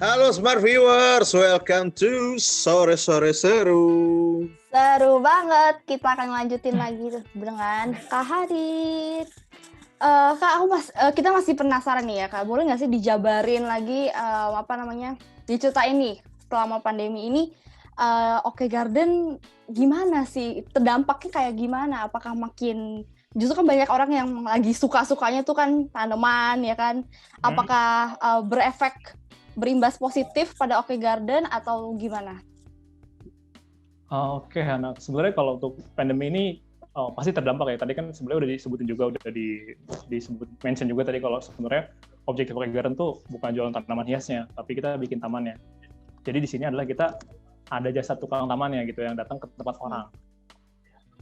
Halo Smart Viewers, welcome to Sore Sore Seru. Seru banget, kita akan lanjutin lagi dengan Kak Hadid. Kak, kita masih penasaran nih ya Kak, boleh nggak sih dijabarin lagi diceritain nih selama pandemi ini Oke Garden gimana sih, terdampaknya kayak gimana? Apakah makin, justru kan banyak orang yang lagi suka-sukanya tuh kan tanaman ya kan, apakah berimbas positif pada Oke Garden atau gimana? Oke, Hana. Sebenarnya kalau untuk pandemi ini pasti terdampak ya. Tadi kan sebenarnya udah disebutin juga, udah disebut mention juga tadi kalau sebenarnya objektif Oke Garden tuh bukan jualan tanaman hiasnya, tapi kita bikin tamannya. Jadi di sini adalah kita ada jasa tukang tamannya gitu yang datang ke tempat orang.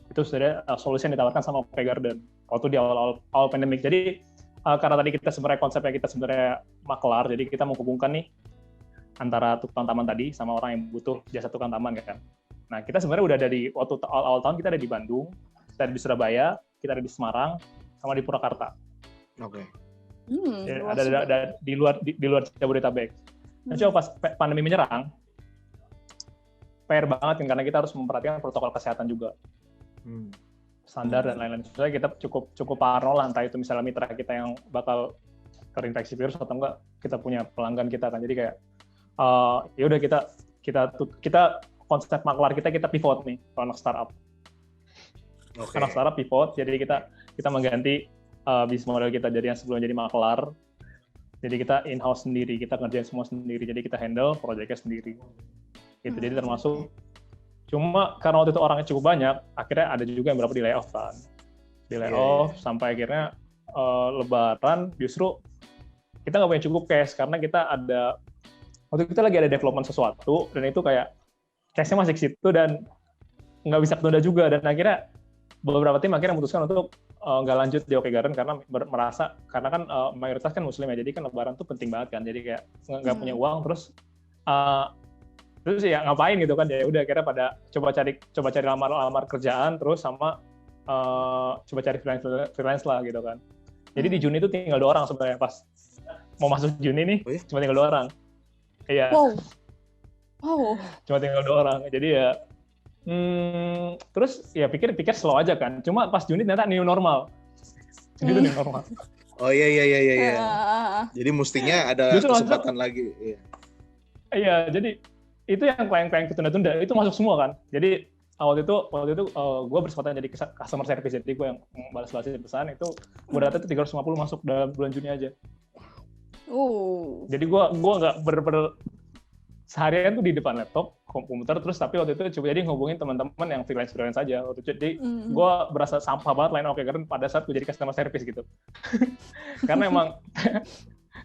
Itu sebenarnya solusi yang ditawarkan sama Oke Garden waktu di awal pandemik. Jadi karena tadi kita sebenarnya konsepnya kita sebenarnya makelar, jadi kita menghubungkan nih antara tukang taman tadi sama orang yang butuh jasa tukang taman kan. Nah, kita sebenarnya udah dari waktu awal tahun kita ada di Bandung, kita ada di Surabaya, kita ada di Semarang, sama di Purwakarta. Oke. Ada di luar Jabodetabek. Nah, coba pas pandemi menyerang, PR banget kan karena kita harus memperhatikan protokol kesehatan juga, standar dan lain-lain. Soalnya kita cukup parno lah, entah itu misalnya mitra kita yang bakal terinfeksi virus atau enggak, kita punya pelanggan kita kan. Jadi kayak ya udah kita konsep maklar kita pivot nih kalau anak startup. Okay. Anak startup pivot, jadi kita mengganti bisnis model kita dari yang sebelumnya jadi maklar. Jadi kita in-house sendiri, kita ngerjain semua sendiri. Jadi kita handle proyeknya sendiri. Gitu. Jadi termasuk cuma karena waktu itu orangnya cukup banyak, akhirnya ada juga yang berapa di layoff kan. Di layoff sampai akhirnya Lebaran justru kita nggak punya cukup cash karena kita waktu kita lagi ada development sesuatu dan itu kayak cashnya masih ke situ dan nggak bisa ketunda juga, dan akhirnya beberapa tim akhirnya memutuskan untuk nggak lanjut di Oke Garden karena merasa karena kan mayoritas kan muslim ya, jadi kan Lebaran tuh penting banget kan, jadi kayak nggak punya uang terus ya ngapain gitu kan, ya udah akhirnya pada coba cari lamar kerjaan terus sama coba cari freelance lah gitu kan. Jadi di Juni itu tinggal 2 orang sebenarnya, pas mau masuk Juni nih cuma tinggal 2 orang. Iya. Wow. Cuma tinggal 2 orang. Jadi ya terus ya pikir slow aja kan. Cuma pas Juni ternyata new normal. Gitu new normal. Oh iya. Jadi mestinya ada kesempatan lagi. Iya, jadi itu yang klien-klien ketunda-tunda itu masuk semua kan. Jadi waktu itu gue berkesempatan jadi customer service, jadi gue yang balas-balasin pesan itu gue data itu 350 masuk dalam bulan Juni aja. Jadi gue nggak seharian tuh di depan laptop komputer terus, tapi waktu itu coba jadi ngehubungin teman-teman yang freelance aja waktu itu. Jadi gue berasa sampah banget lain Oke Garden pada saat gue jadi customer service gitu. Karena emang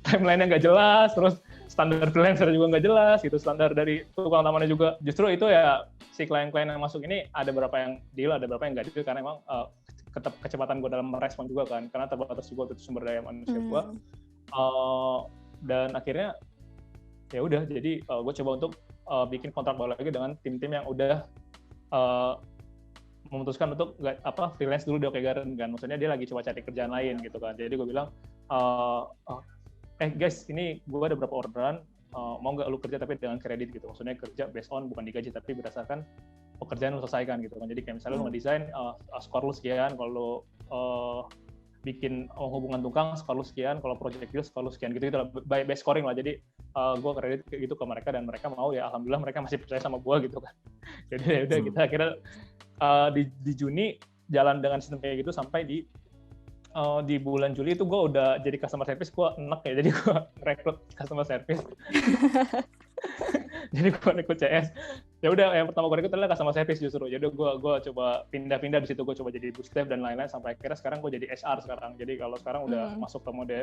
timeline-nya nggak jelas, terus standar freelancer juga nggak jelas gitu, standar dari tukang tamannya juga. Justru itu ya si klien-klien yang masuk ini ada beberapa yang deal, ada beberapa yang nggak deal karena emang kecepatan gue dalam merespon juga kan, karena terbatas juga itu sumber daya manusia gue. Dan akhirnya ya udah, jadi gue coba untuk bikin kontrak baru lagi dengan tim-tim yang udah memutuskan untuk freelance dulu di Oke Garden kan, maksudnya dia lagi coba cari kerjaan lain gitu kan. Jadi gue bilang guys, ini gue ada beberapa orderan, mau nggak lu kerja tapi dengan kredit gitu, maksudnya kerja based on bukan digaji tapi berdasarkan pekerjaan lu selesaikan gitu kan. Jadi kayak misalnya lu ngedesain skor lu sekian, kalau lu bikin hubungan tukang skor lu sekian, kalau project deal skor lu sekian gitu lah, by scoring lah. Jadi gue kredit gitu ke mereka dan mereka mau, ya alhamdulillah mereka masih percaya sama gue gitu kan. Jadi ya udah kita akhirnya di Juni jalan dengan sistem kayak gitu sampai di bulan Juli itu gue udah jadi customer service, gue enak ya, jadi gue rekrut customer service. Jadi gue rekrut CS. Ya udah, yang pertama gue rekrut adalah customer service justru. Jadi gue coba pindah-pindah di situ, gue coba jadi booth staff dan lain-lain sampai akhirnya sekarang gue jadi HR sekarang. Jadi kalau sekarang udah masuk ke mode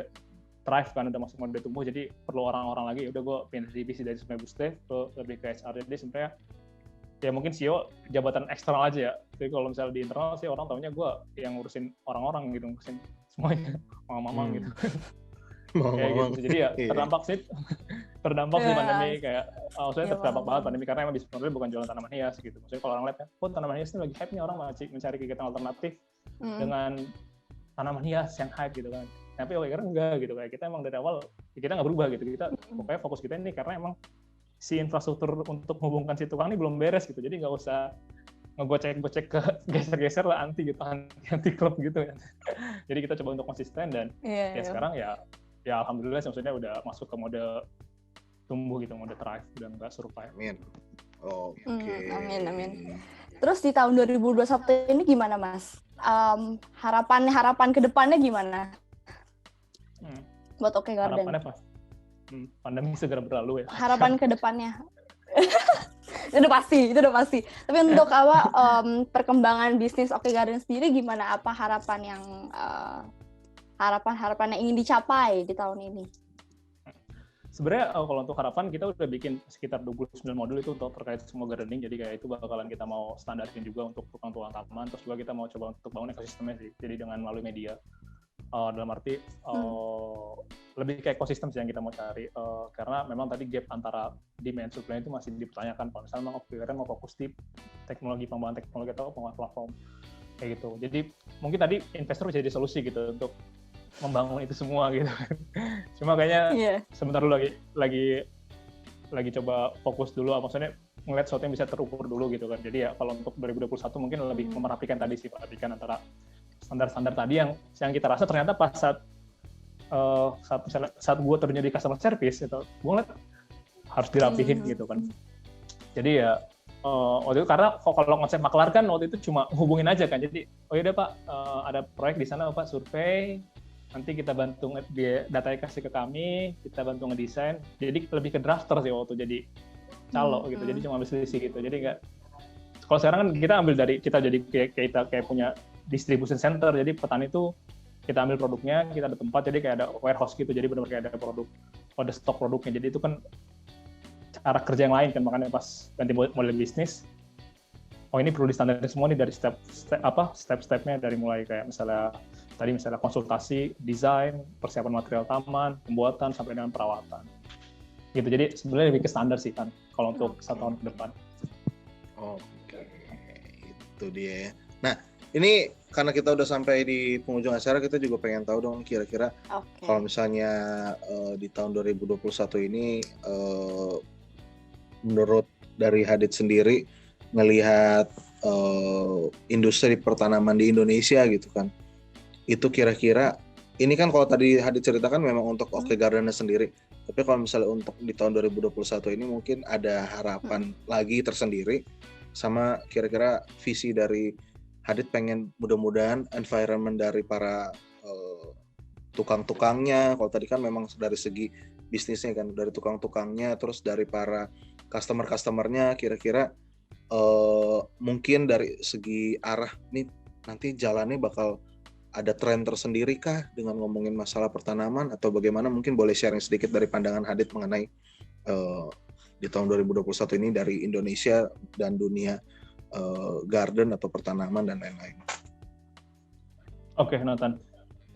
thrive kan, udah masuk mode tumbuh, jadi perlu orang-orang lagi. Udah gue pindah divisi dari sebagai booth staff ke lebih ke HR. Jadi sebenarnya ya mungkin CEO jabatan eksternal aja ya. Jadi kalau misalnya di internal sih orang taunya gue yang ngurusin orang-orang gitu, ngurusin semuanya, mama-mama gitu. Kayak gitu. Jadi ya terdampak sih pandemi, kayak maksudnya terdampak banget pandemi karena emang bisnis modelnya bukan jualan tanaman hias gitu. Maksudnya kalau orang lihat kan, tanaman hias ini lagi hype nih, orang mencari kegiatan alternatif dengan tanaman hias yang hype gitu kan. tapi Oke Garden enggak gitu, kayak kita emang dari awal kita nggak berubah gitu, kita pokoknya fokus kita ini karena emang si infrastruktur untuk menghubungkan si tukang ini belum beres gitu, jadi nggak usah ngegocek-gocek ke geser-geser lah anti klub gitu ya. Jadi kita coba untuk konsisten dan sekarang ya alhamdulillah maksudnya udah masuk ke mode tumbuh gitu, mode thrive, udah nggak survive. Amin. Oke. Amin. Terus di tahun 2021 ini gimana Mas? Harapan ke depannya gimana? Buat Oke Garden. Harapannya pas pandemi segera berlalu ya. Harapan ke depannya. itu udah pasti. Tapi untuk perkembangan bisnis Oke Garden sendiri gimana? Apa harapan yang ingin dicapai di tahun ini? Sebenarnya kalau untuk harapan kita udah bikin sekitar 29 modul itu untuk terkait semua gardening, jadi kayak itu bakalan kita mau standarin juga untuk tukang-tukang taman, terus juga kita mau coba untuk bangun ekosistemnya sih, jadi dengan melalui media. Dalam arti lebih kayak ekosistem sih yang kita mau cari, karena memang tadi gap antara demand supply itu masih dipertanyakan. Kalau misalnya Oke Garden mau fokus di teknologi, pengembangan teknologi atau pengembangan platform kayak gitu. Jadi mungkin tadi investor bisa jadi solusi gitu untuk membangun itu semua gitu. Cuma kayaknya sebentar dulu lagi coba fokus dulu, maksudnya ngeliat sesuatu yang bisa terukur dulu gitu kan. Jadi ya kalau untuk 2021 mungkin lebih memerapikan tadi sih, perhatikan antara standar-standar tadi yang kita rasa ternyata pas saat gue terjun di customer service itu gue ngeliat harus dirapihin gitu kan. Jadi ya waktu itu karena kalau konsep maklar kan waktu itu cuma hubungin aja kan, jadi oh iya Pak, ada proyek di sana Pak, survei, nanti kita bantu datanya kasih ke kami, kita bantu ngedesain, jadi lebih ke drafter sih waktu jadi calo gitu, jadi cuma ambil selisih gitu. Jadi nggak, kalau sekarang kan kita ambil dari kita jadi kayak punya distribution center, jadi petani itu kita ambil produknya, kita ada tempat, jadi kayak ada warehouse gitu, jadi benar-benar kayak ada produk, ada stok produknya, jadi itu kan cara kerja yang lain kan, makanya pas ganti model bisnis, oh ini perlu distandarin semua nih dari step-stepnya, dari mulai kayak misalnya konsultasi, desain, persiapan material taman, pembuatan sampai dengan perawatan. Gitu. Jadi sebenarnya lebih ke standar sih kan kalau untuk 1 tahun ke depan. Oke. Itu dia ya. Nah, ini karena kita udah sampai di penghujung acara, kita juga pengen tahu dong kira-kira kalau misalnya di tahun 2021 ini menurut dari Hadid sendiri ngelihat industri pertanaman di Indonesia gitu kan, itu kira-kira ini kan kalau tadi Hadid ceritakan memang untuk Oke Garden sendiri, tapi kalau misalnya untuk di tahun 2021 ini mungkin ada harapan lagi tersendiri, sama kira-kira visi dari Hadid pengen mudah-mudahan environment dari para tukang-tukangnya, kalau tadi kan memang dari segi bisnisnya kan, dari tukang-tukangnya, terus dari para customer-customernya, kira-kira mungkin dari segi arah nih nanti jalannya bakal ada tren tersendiri kah dengan ngomongin masalah pertanaman, atau bagaimana? Mungkin boleh sharing sedikit dari pandangan Hadid mengenai di tahun 2021 ini dari Indonesia dan dunia garden atau pertanaman dan lain-lain. Oke, Nathan.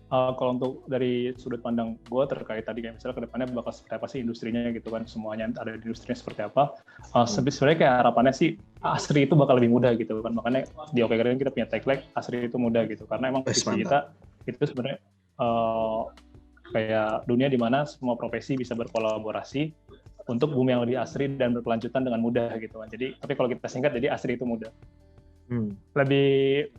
Kalau untuk dari sudut pandang gue terkait tadi kayak misalnya kedepannya bakal seperti apa sih industrinya gitu kan, semuanya ada di industrinya seperti apa. Sebenarnya kayak harapannya sih ASRI itu bakal lebih mudah gitu kan, makanya di Oke Garden kita punya tagline ASRI itu mudah gitu, karena emang visi kita itu sebenarnya kayak dunia di mana semua profesi bisa berkolaborasi untuk bumi yang lebih asri dan berkelanjutan dengan mudah gitu kan. Jadi tapi kalau kita singkat jadi ASRI itu mudah. Lebih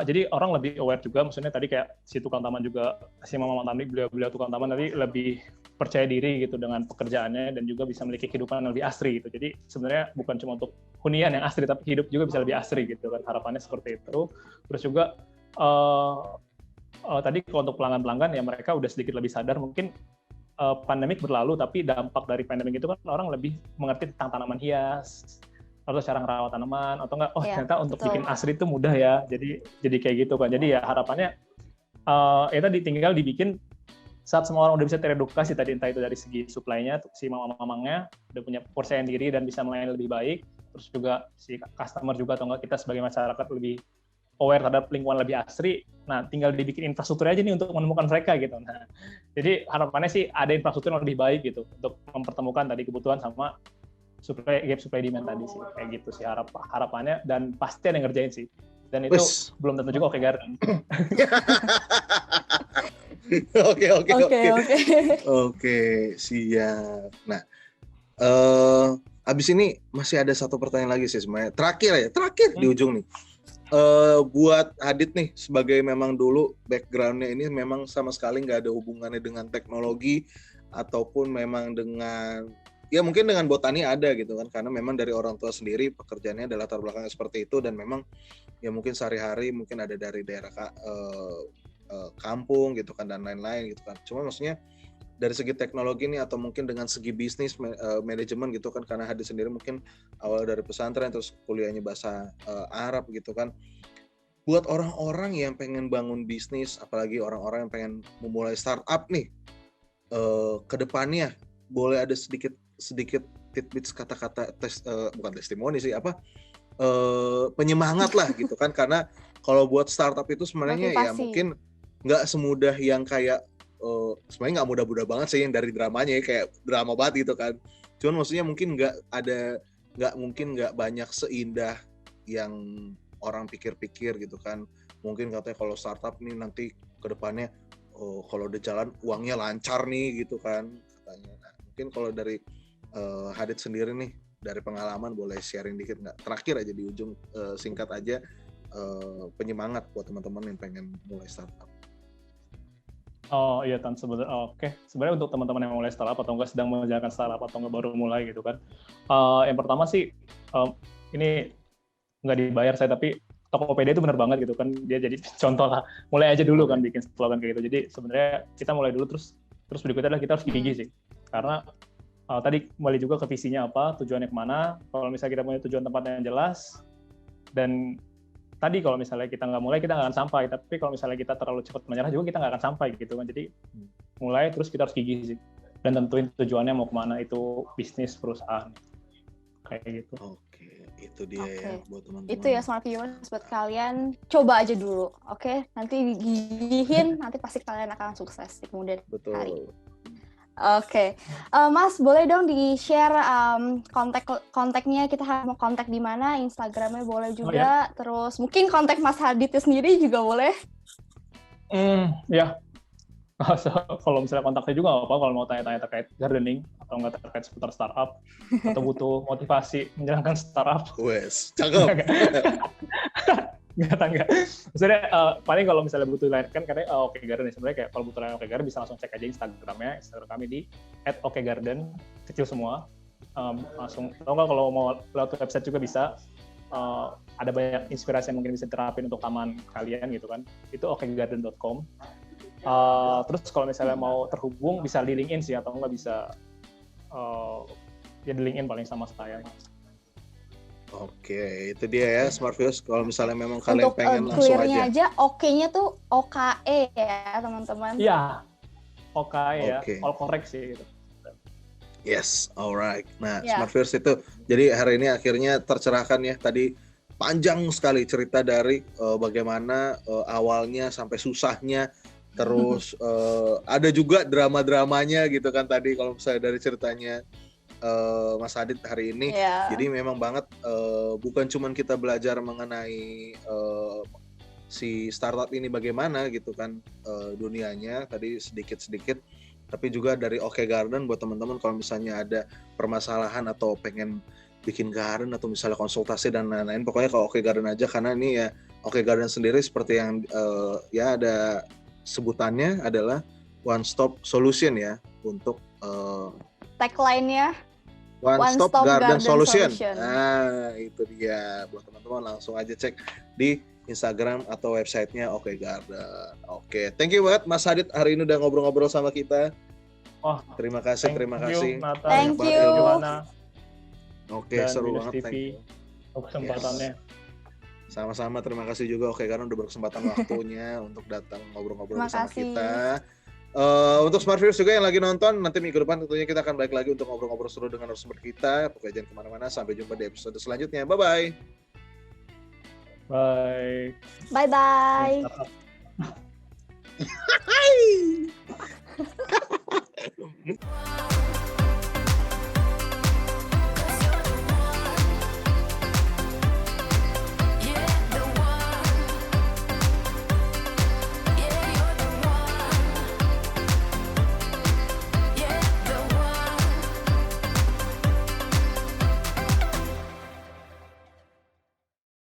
jadi orang lebih aware juga, maksudnya tadi kayak si tukang taman juga, si mama tani, beliau tukang taman tadi lebih percaya diri gitu dengan pekerjaannya dan juga bisa memiliki kehidupan yang lebih asri gitu. Jadi sebenarnya bukan cuma untuk hunian yang asri, tapi hidup juga bisa lebih asri gitu kan, harapannya seperti itu. Terus juga tadi kalau untuk pelanggan-pelanggan ya mereka udah sedikit lebih sadar, mungkin pandemik berlalu tapi dampak dari pandemik itu kan orang lebih mengerti tentang tanaman hias, atau cara ngerawat tanaman, atau enggak, ternyata untuk bikin asri itu mudah ya, jadi kayak gitu kan. Jadi ya harapannya itu tinggal dibikin saat semua orang udah bisa teredukasi tadi, entah itu dari segi supply-nya, si mamang-mamangnya udah punya kepercayaan diri dan bisa melayani lebih baik, terus juga si customer juga atau enggak kita sebagai masyarakat lebih aware terhadap lingkungan lebih asri. Nah, tinggal dibikin infrastruktur aja nih untuk menemukan mereka gitu. Nah, jadi harapannya sih ada infrastruktur yang lebih baik gitu untuk mempertemukan tadi kebutuhan sama gap supply demand tadi sih, kayak gitu sih harapannya, dan pasti ada yang ngerjain sih, dan itu belum tentu juga Oke Garden. Oke, oke, Oke, oke. oke. Oke, siap. Nah, abis ini masih ada satu pertanyaan lagi sih sebenarnya. Terakhir di ujung nih. Buat Adit nih, sebagai memang dulu background-nya ini memang sama sekali nggak ada hubungannya dengan teknologi ataupun memang dengan ya mungkin dengan botani ada gitu kan, karena memang dari orang tua sendiri pekerjaannya adalah latar belakangnya seperti itu, dan memang ya mungkin sehari-hari mungkin ada dari daerah kampung gitu kan dan lain-lain gitu kan. Cuma maksudnya dari segi teknologi nih atau mungkin dengan segi bisnis manajemen gitu kan, karena Hadi sendiri mungkin awal dari pesantren terus kuliahnya bahasa Arab gitu kan. Buat orang-orang yang pengen bangun bisnis, apalagi orang-orang yang pengen memulai startup nih, ke depannya boleh ada sedikit tidbits kata-kata bukan testimoni sih, penyemangat lah gitu kan, karena kalau buat startup itu sebenarnya ya mungkin nggak semudah yang kayak sebenarnya nggak mudah-mudah banget sih yang dari dramanya ya, kayak drama banget gitu kan. Cuman maksudnya mungkin nggak banyak seindah yang orang pikir-pikir gitu kan. Mungkin katanya kalau startup nih nanti ke depannya kalau udah jalan uangnya lancar nih gitu kan katanya. Nah, mungkin kalau dari Hadid sendiri nih dari pengalaman boleh sharing dikit nggak? Terakhir aja di ujung singkat aja penyemangat buat teman-teman yang pengen mulai startup. Oh iya Tan, oke. Sebenarnya untuk teman-teman yang mulai startup atau enggak sedang menjalankan startup atau enggak baru mulai gitu kan. Yang pertama sih ini nggak dibayar saya, tapi Tokopedia itu benar banget gitu kan. Dia jadi contoh lah. Mulai aja dulu kan bikin slogan kayak gitu. Jadi sebenarnya kita mulai dulu terus berikutnya adalah kita harus gigih sih. Karena tadi kembali juga ke visinya apa, tujuannya kemana. Kalau misalnya kita punya tujuan tempat yang jelas, dan tadi kalau misalnya kita nggak mulai, kita nggak akan sampai. Tapi kalau misalnya kita terlalu cepat menyerah juga, kita nggak akan sampai gitu kan. Jadi mulai, terus kita harus gigih sih. Dan tentuin tujuannya mau kemana, itu bisnis, perusahaan. Kayak gitu. Oke, itu dia ya buat teman-teman. Itu ya smart viewers, buat kalian coba aja dulu, oke? Nanti gigihin, nanti pasti kalian akan sukses di kemudian hari. Oke. Mas, boleh dong di-share kontaknya, kita mau kontak di mana, Instagramnya boleh juga, terus mungkin kontak Mas Hadidnya sendiri juga boleh. Ya. Kalau misalnya kontaknya juga nggak apa-apa, kalau mau tanya-tanya terkait gardening, atau nggak terkait seputar startup, atau butuh motivasi menjalankan startup. Wes, cakep. Enggak. Maksudnya paling kalau misalnya butuh lain kan katanya Oke Garden sebenarnya kayak kalau butuh lain Oke Garden bisa langsung cek aja Instagram kami di @okegarden kecil semua. Langsung atau enggak kalau mau lewat website juga bisa. Ada banyak inspirasi yang mungkin bisa diterapin untuk taman kalian gitu kan. Itu okegarden.com. Terus kalau misalnya mau terhubung bisa di LinkedIn sih, atau enggak bisa ya di LinkedIn paling sama saya. Oke, itu dia ya Smart Viewers. Kalau misalnya memang kalian pengen langsung aja, oke-nya tuh OKE ya teman-teman. Iya, OKE ya, all correct sih gitu. Yes, alright. Nah, Smart Viewers itu, jadi hari ini akhirnya tercerahkan ya. Tadi panjang sekali cerita dari bagaimana awalnya sampai susahnya, terus ada juga drama-dramanya gitu kan tadi kalau misalnya dari ceritanya Mas Hadid hari ini. Jadi memang banget bukan cuman kita belajar mengenai si startup ini bagaimana gitu kan dunianya tadi sedikit-sedikit, tapi juga dari Oke Garden buat teman-teman kalau misalnya ada permasalahan atau pengen bikin garden atau misalnya konsultasi dan lain-lain, pokoknya ke Oke Garden aja, karena ini ya Oke Garden sendiri seperti yang ya ada sebutannya adalah one stop solution ya untuk tagline-nya One Stop Garden Solution. Nah, itu dia. Buat teman-teman langsung aja cek di Instagram atau websitenya Oke Garden. Oke, thank you banget Mas Hadid hari ini udah ngobrol-ngobrol sama kita. Terima kasih. Thank you. Oke, seru banget. Thank you. Kesempatannya. Sama-sama, terima kasih juga Oke Garden udah berkesempatan waktunya untuk datang ngobrol-ngobrol bersama kita. Untuk Smart Viewers juga yang lagi nonton, nanti minggu depan tentunya kita akan balik lagi untuk ngobrol-ngobrol seru dengan narasumber kita. Pokoknya jangan kemana-mana, sampai jumpa di episode selanjutnya. Bye-bye. Bye. Bye-bye.